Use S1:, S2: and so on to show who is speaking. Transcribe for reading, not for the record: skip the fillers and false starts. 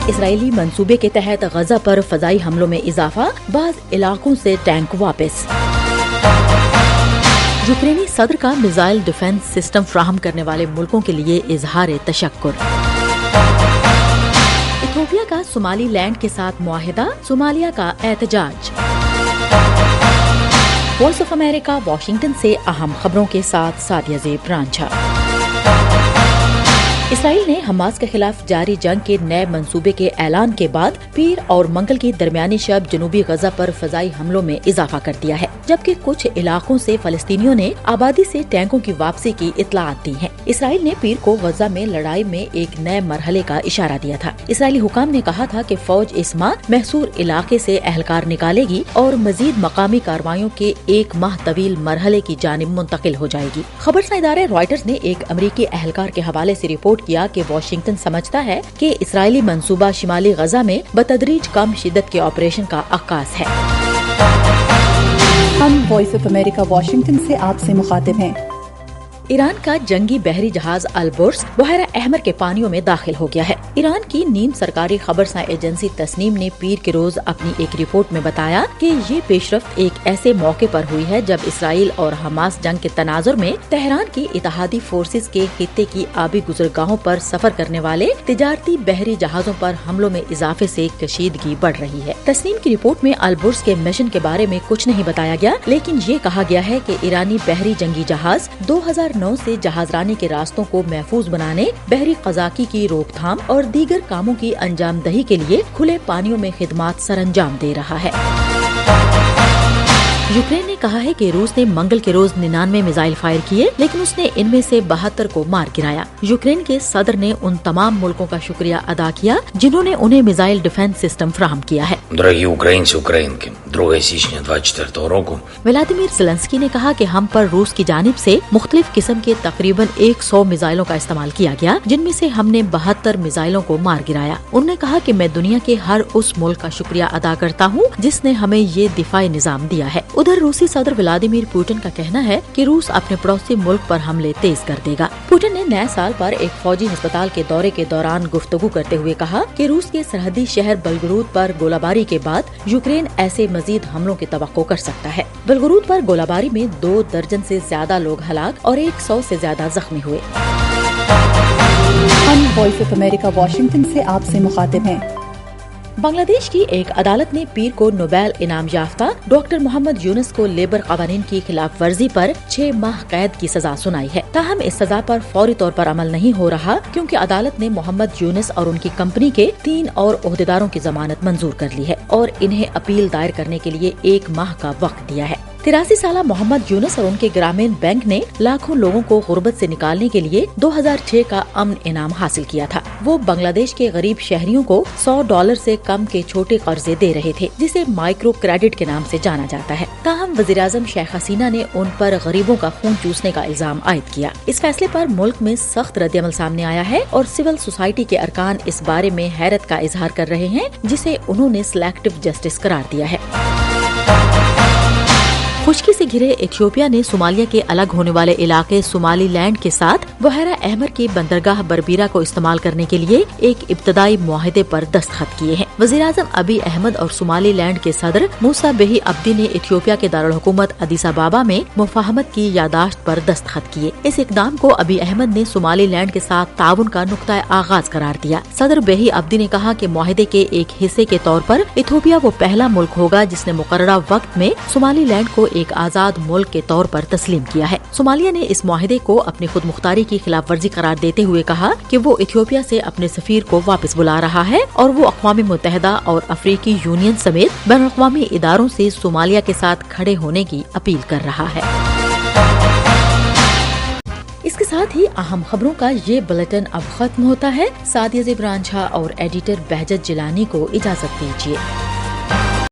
S1: اسرائیلی منصوبے کے تحت غزہ پر فضائی حملوں میں اضافہ، بعض علاقوں سے ٹینک واپس۔ یوکرینی صدر کا میزائل ڈیفنس سسٹم فراہم کرنے والے ملکوں کے لیے اظہار تشکر۔ ایتھوپیا کا صومالی لینڈ کے ساتھ معاہدہ، صومالیہ کا احتجاج۔ وائس آف امریکہ واشنگٹن سے اہم خبروں کے ساتھ سعدیہ زیب رانجھا۔ اسرائیل نے حماس کے خلاف جاری جنگ کے نئے منصوبے کے اعلان کے بعد پیر اور منگل کی درمیانی شب جنوبی غزہ پر فضائی حملوں میں اضافہ کر دیا ہے، جبکہ کچھ علاقوں سے فلسطینیوں نے آبادی سے ٹینکوں کی واپسی کی اطلاعات دی ہیں۔ اسرائیل نے پیر کو غزہ میں لڑائی میں ایک نئے مرحلے کا اشارہ دیا تھا۔ اسرائیلی حکام نے کہا تھا کہ فوج اس ماہ محصور علاقے سے اہلکار نکالے گی اور مزید مقامی کارروائیوں کے ایک ماہ طویل مرحلے کی جانب منتقل ہو جائے گی۔ خبرساں ادارے رائٹرز نے ایک امریکی اہلکار کے حوالے سے رپورٹ کیا کہ واشنگٹن سمجھتا ہے کہ اسرائیلی منصوبہ شمالی غزہ میں بتدریج کم شدت کے آپریشن کا عکاس ہے۔
S2: ہم وائس آف امریکہ واشنگٹن سے آپ سے مخاطب ہیں۔
S1: ایران کا جنگی بحری جہاز البرز بحیرہ احمر کے پانیوں میں داخل ہو گیا ہے۔ ایران کی نیم سرکاری خبرساں ایجنسی تسنیم نے پیر کے روز اپنی ایک رپورٹ میں بتایا کہ یہ پیش رفت ایک ایسے موقع پر ہوئی ہے جب اسرائیل اور حماس جنگ کے تناظر میں تہران کی اتحادی فورسز کے خطے کی آبی گزرگاہوں پر سفر کرنے والے تجارتی بحری جہازوں پر حملوں میں اضافے سے کشیدگی بڑھ رہی ہے۔ تسنیم کی رپورٹ میں البرز کے مشن کے بارے میں کچھ نہیں بتایا گیا، لیکن یہ کہا گیا ہے کہ ایرانی بحری جنگی جہاز 2009 سے جہاز رانی کے راستوں کو محفوظ بنانے، بحری قزاقی کی روک تھام اور دیگر کاموں کی انجام دہی کے لیے کھلے پانیوں میں خدمات سر انجام دے رہا ہے۔ یوکرین نے کہا ہے کہ روس نے منگل کے روز 99 میزائل فائر کیے، لیکن اس نے ان میں سے 72 کو مار گرایا۔ یوکرین کے صدر نے ان تمام ملکوں کا شکریہ ادا کیا جنہوں نے انہیں میزائل ڈیفنس سسٹم فراہم کیا ہے۔
S3: Дорогі українці, українки, 2 січня 24 року
S1: ولادیمیر زیلنسکی نے کہا کہ ہم پر روس کی جانب سے مختلف قسم کے تقریباً 100 میزائلوں کا استعمال کیا گیا، جن میں سے ہم نے 72 میزائلوں کو مار گرایا۔ انہوں نے کہا کہ میں دنیا کے ہر اس ملک کا شکریہ ادا کرتا ہوں جس نے ہمیں یہ دفاعی نظام دیا ہے۔ ادھر روسی صدر ولادیمیر پوٹن کا کہنا ہے کہ روس اپنے پڑوسی ملک پر حملے تیز کر دے گا۔ پوٹن نے نئے سال پر ایک فوجی ہسپتال کے دورے کے دوران گفتگو کرتے ہوئے کہا کہ روس کے سرحدی شہر بلگورود پر گولہ باری کے بعد یوکرین ایسے مزید حملوں کی توقع کر سکتا ہے۔ بلگورود پر گولہ باری میں 2 درجن سے زیادہ لوگ ہلاک اور 100 سے زیادہ زخمی ہوئے۔
S2: ہم وائس آف امریکہ واشنگٹن سے آپ سے مخاطب ہیں۔
S1: بنگلہ دیش کی ایک عدالت نے پیر کو نوبیل انعام یافتہ ڈاکٹر محمد یونس کو لیبر قوانین کی خلاف ورزی پر 6 ماہ قید کی سزا سنائی ہے، تاہم اس سزا پر فوری طور پر عمل نہیں ہو رہا کیونکہ عدالت نے محمد یونس اور ان کی کمپنی کے 3 اور عہدیداروں کی ضمانت منظور کر لی ہے اور انہیں اپیل دائر کرنے کے لیے 1 ماہ کا وقت دیا ہے۔ 83 سالہ محمد یونس اور ان کے گرامین بینک نے لاکھوں لوگوں کو غربت سے نکالنے کے لیے 2006 کا امن انعام حاصل کیا تھا۔ وہ بنگلہ دیش کے غریب شہریوں کو $100 سے کم کے چھوٹے قرضے دے رہے تھے، جسے مائکرو کریڈٹ کے نام سے جانا جاتا ہے۔ تاہم وزیراعظم شیخ حسینہ نے ان پر غریبوں کا خون چوسنے کا الزام عائد کیا۔ اس فیصلے پر ملک میں سخت رد عمل سامنے آیا ہے اور سول سوسائٹی کے ارکان اس بارے میں حیرت کا اظہار کر رہے ہیں، جسے انہوں نے سلیکٹو جسٹس قرار دیا ہے۔ خشکی سے گھرے ایتھوپیا نے صومالیہ کے الگ ہونے والے علاقے صومالی لینڈ کے ساتھ بحیرہ احمر کی بندرگاہ بربیرا کو استعمال کرنے کے لیے ایک ابتدائی معاہدے پر دستخط کیے ہیں۔ وزیراعظم ابی احمد اور صومالی لینڈ کے صدر موسیٰ بہی عبدی نے ایتھوپیا کے دارالحکومت ادیس ابابا میں مفاہمت کی یادداشت پر دستخط کیے۔ اس اقدام کو ابی احمد نے صومالی لینڈ کے ساتھ تعاون کا نقطۂ آغاز قرار دیا۔ صدر بہی عبدی نے کہا کہ معاہدے کے ایک حصے کے طور پر ایتھوپیا وہ پہلا ملک ہوگا جس نے مقررہ وقت میں صومالی لینڈ کو ایک آزاد ملک کے طور پر تسلیم کیا ہے۔ صومالیہ نے اس معاہدے کو اپنی خود مختاری کی خلاف ورزی قرار دیتے ہوئے کہا کہ وہ ایتھوپیا سے اپنے سفیر کو واپس بلا رہا ہے اور وہ اقوام متحدہ اور افریقی یونین سمیت بین الاقوامی اداروں سے صومالیہ کے ساتھ کھڑے ہونے کی اپیل کر رہا ہے۔ اس کے ساتھ ہی اہم خبروں کا یہ بلیٹن اب ختم ہوتا ہے۔ سعدیہ زیب رانجھا اور ایڈیٹر بہجت جیلانی کو اجازت دیجیے۔